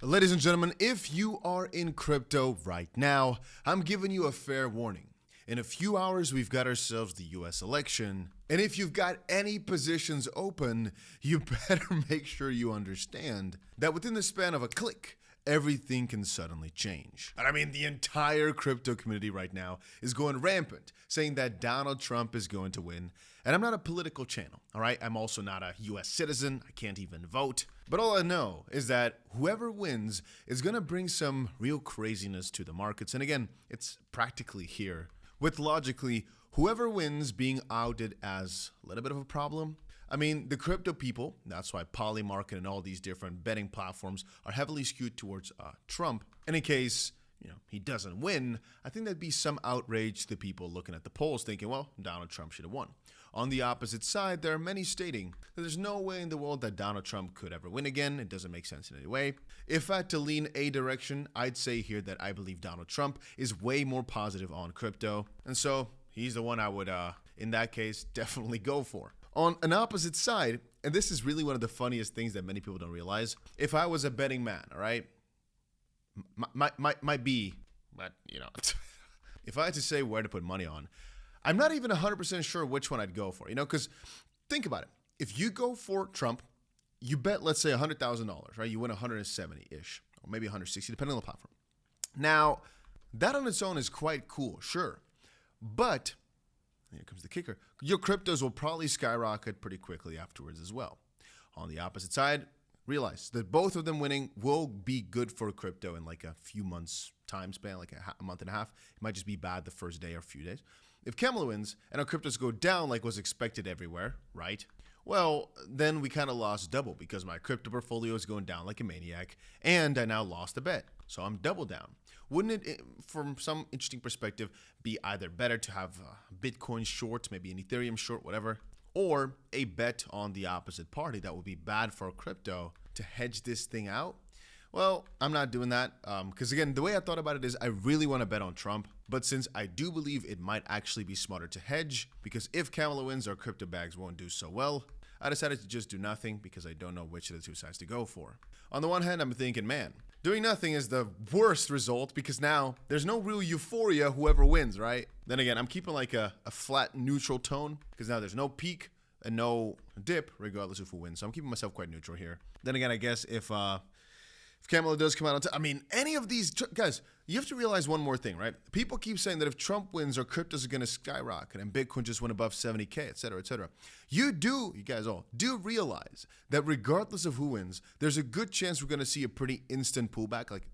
Ladies and gentlemen, if you are in crypto right now, I'm giving you a fair warning. In a few hours, we've got ourselves the US election. And if you've got any positions open, you better make sure you understand that within the span of a click, everything can suddenly change. And I mean, the entire crypto community right now is going rampant, saying that Donald Trump is going to win. And I'm not a political channel, all right? I'm also not a US citizen. I can't even vote. But all I know is that whoever wins is going to bring some real craziness to the markets. And again, it's practically here, with logically whoever wins being outed as a little bit of a problem. I mean, the crypto people, that's why Polymarket and all these different betting platforms are heavily skewed towards Trump. And in case, he doesn't win, I think there'd be some outrage to the people looking at the polls thinking, well, Donald Trump should have won. On the opposite side, there are many stating that there's no way in the world that Donald Trump could ever win again. It doesn't make sense in any way. If I had to lean a direction, I'd say here that I believe Donald Trump is way more positive on crypto. And so he's the one I would, in that case, definitely go for. On an opposite side, and this is really one of the funniest things that many people don't realize, if I was a betting man, all right, might be, but if I had to say where to put money on, I'm not even 100% sure which one I'd go for, because think about it. If you go for Trump, you bet, let's say $100,000, right? You win 170-ish, or maybe 160, depending on the platform. Now, that on its own is quite cool, sure. But here comes the kicker. Your cryptos will probably skyrocket pretty quickly afterwards as well. On the opposite side, realize that both of them winning will be good for crypto in like a few months time span, like a month and a half. It might just be bad the first day or a few days. If Kamala wins and our cryptos go down like was expected everywhere, right? Well, then we kind of lost double because my crypto portfolio is going down like a maniac and I now lost a bet. So I'm double down. Wouldn't it, from some interesting perspective, be either better to have Bitcoin short, maybe an Ethereum short, whatever, or a bet on the opposite party that would be bad for crypto to hedge this thing out? Well, I'm not doing that because, again, the way I thought about it is I really want to bet on Trump. But since I do believe it might actually be smarter to hedge, because if Kamala wins, our crypto bags won't do so well, I decided to just do nothing because I don't know which of the two sides to go for. On the one hand, I'm thinking, man, doing nothing is the worst result because now there's no real euphoria whoever wins, right? Then again, I'm keeping like a flat neutral tone because now there's no peak and no dip regardless of who wins. So I'm keeping myself quite neutral here. Then again, I guess if Kamala does come out on top, I mean, any of these guys, you have to realize one more thing, right? People keep saying that if Trump wins, our cryptos are going to skyrocket and Bitcoin just went above 70K, et cetera, et cetera. You guys all do realize that regardless of who wins, there's a good chance we're going to see a pretty instant pullback, like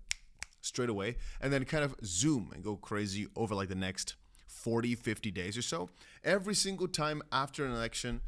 straight away, and then kind of zoom and go crazy over like the next 40, 50 days or so. Every single time after an election,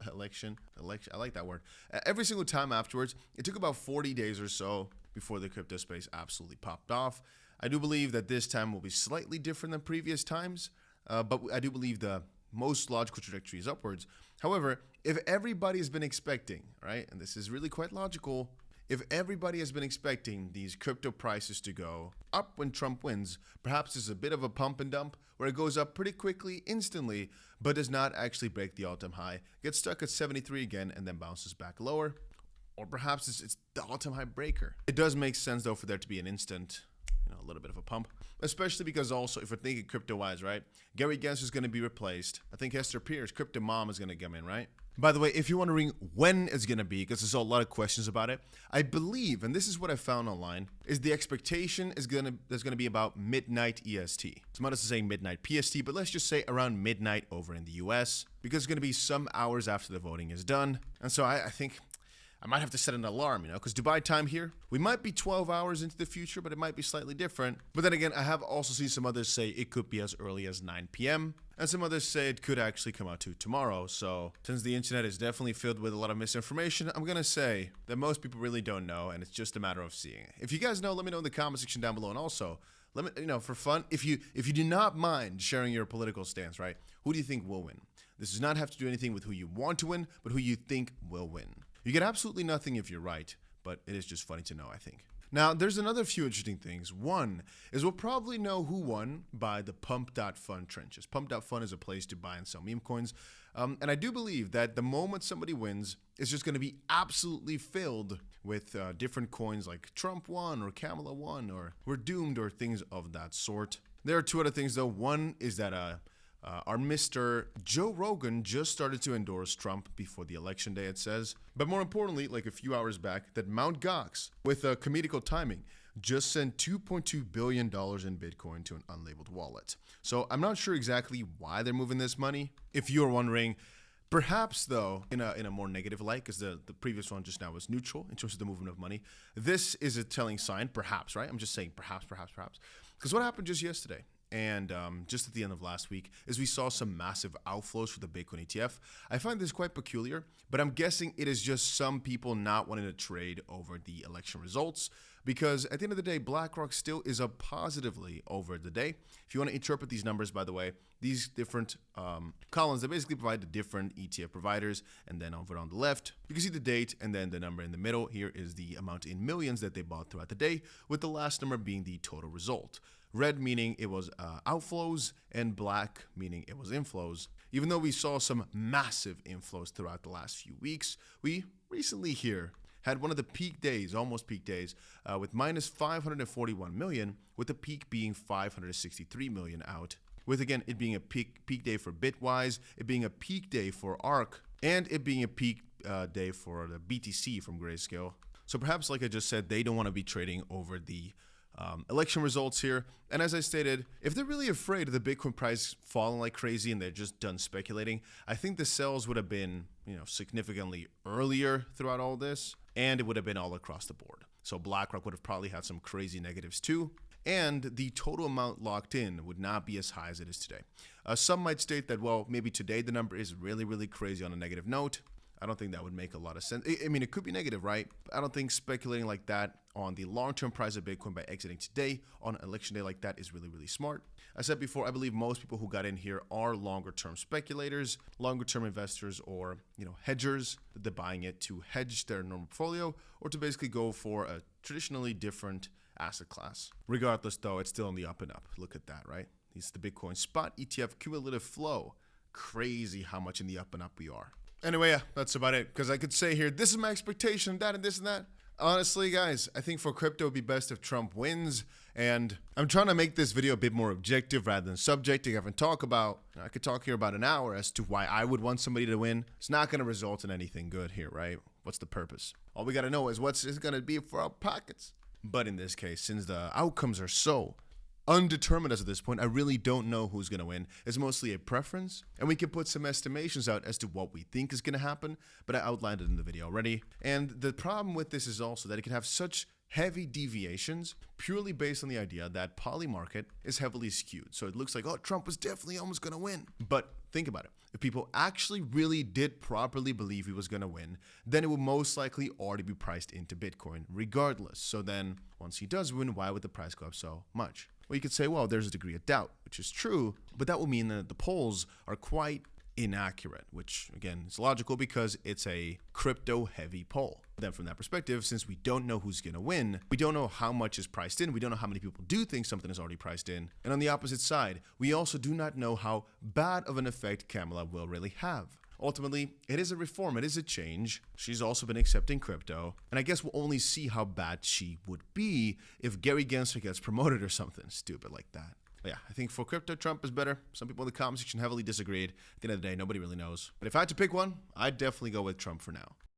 I like that word. Every single time afterwards, it took about 40 days or so before the crypto space absolutely popped off. I do believe that this time will be slightly different than previous times, but I do believe the most logical trajectory is upwards. However, if everybody has been expecting, right, and this is really quite logical, if everybody has been expecting these crypto prices to go up when Trump wins, perhaps there's a bit of a pump and dump where it goes up pretty quickly, instantly, but does not actually break the all-time high, gets stuck at 73 again, and then bounces back lower. Or perhaps it's the all-time high breaker. It does make sense, though, for there to be an instant, a little bit of a pump, especially because also, if we're thinking crypto-wise, right, Gary Gensler is going to be replaced. I think Hester Pierce, crypto mom, is going to come in, right? By the way, if you're wondering when it's going to be, because there's a lot of questions about it, I believe, and this is what I found online, is the expectation is there's going to be about midnight EST. Some others are saying midnight PST, but let's just say around midnight over in the US, because it's going to be some hours after the voting is done. And so I think I might have to set an alarm, because Dubai time here, we might be 12 hours into the future, but it might be slightly different. But then again, I have also seen some others say it could be as early as 9 p.m. And some others say it could actually come out to tomorrow. So since the internet is definitely filled with a lot of misinformation, I'm going to say that most people really don't know, and it's just a matter of seeing it. If you guys know, let me know in the comment section down below. And also, let me, for fun, if you do not mind sharing your political stance, right? Who do you think will win? This does not have to do anything with who you want to win, but who you think will win. You get absolutely nothing if you're right, but it is just funny to know, I think. Now, there's another few interesting things. One is we'll probably know who won by the pump.fund trenches. Pump.fund is a place to buy and sell meme coins. And I do believe that the moment somebody wins, it's just going to be absolutely filled with different coins like Trump won or Kamala won or we're doomed or things of that sort. There are two other things though. One is that our Mr. Joe Rogan just started to endorse Trump before the election day, it says. But more importantly, like a few hours back, that Mt. Gox, with a comedical timing, just sent $2.2 billion in Bitcoin to an unlabeled wallet. So I'm not sure exactly why they're moving this money. If you're wondering, perhaps though, in a more negative light, because the previous one just now was neutral in terms of the movement of money, this is a telling sign, perhaps, right? I'm just saying perhaps. Because what happened just yesterday? And just at the end of last week, is we saw some massive outflows for the Bitcoin ETF. I find this quite peculiar, but I'm guessing it is just some people not wanting to trade over the election results, because at the end of the day, BlackRock still is up positively over the day. If you want to interpret these numbers, by the way, these different columns, they basically provide the different ETF providers, and then over on the left, you can see the date, and then the number in the middle here is the amount in millions that they bought throughout the day, with the last number being the total result. Red meaning it was outflows, and black meaning it was inflows. Even though we saw some massive inflows throughout the last few weeks, we recently here had one of the peak days, almost peak days, with minus 541 million, with the peak being 563 million out. With again, it being a peak day for Bitwise, it being a peak day for ARK, and it being a peak day for the BTC from Grayscale. So perhaps, like I just said, they don't want to be trading over the election results here. And as I stated, if they're really afraid of the Bitcoin price falling like crazy and they're just done speculating, I think the sells would have been, significantly earlier throughout all this, and it would have been all across the board. So BlackRock would have probably had some crazy negatives too, and the total amount locked in would not be as high as it is today. Some might state that, well, maybe today the number is really, really crazy on a negative note. I don't think that would make a lot of sense. I mean, it could be negative, right? But I don't think speculating like that on the long-term price of Bitcoin by exiting today on election day like that is really, really smart. I said before, I believe most people who got in here are longer-term speculators, longer-term investors, or, hedgers. They're buying it to hedge their normal portfolio or to basically go for a traditionally different asset class. Regardless, though, it's still on the up and up. Look at that, right? It's the Bitcoin spot ETF cumulative flow. Crazy how much in the up and up we are. Anyway, yeah, that's about it. Because I could say here, this is my expectation, that and this and that. Honestly, guys, I think for crypto, it would be best if Trump wins. And I'm trying to make this video a bit more objective rather than subjective. I could talk here about an hour as to why I would want somebody to win. It's not going to result in anything good here, right? What's the purpose? All we got to know is what's it going to be for our pockets. But in this case, since the outcomes are so undetermined as of this point, I really don't know who's going to win. It's mostly a preference, and we can put some estimations out as to what we think is going to happen, but I outlined it in the video already. And the problem with this is also that it can have such heavy deviations purely based on the idea that poly market is heavily skewed. So it looks like, oh, Trump was definitely almost going to win. But think about it. If people actually really did properly believe he was going to win, then it would most likely already be priced into Bitcoin regardless. So then once he does win, why would the price go up so much? Well, you could say, well, there's a degree of doubt, which is true, but that will mean that the polls are quite inaccurate, which again is logical because it's a crypto heavy poll. Then from that perspective, since we don't know who's going to win, we don't know how much is priced in, we don't know how many people do think something is already priced in. And on the opposite side, we also do not know how bad of an effect Kamala will really have. Ultimately, it is a reform, it is a change. She's also been accepting crypto, and I guess we'll only see how bad she would be if Gary Gensler gets promoted or something stupid like that. But yeah, I think for crypto, Trump is better. Some people in the comment section heavily disagreed. At the end of the day, nobody really knows. But if I had to pick one, I'd definitely go with Trump for now.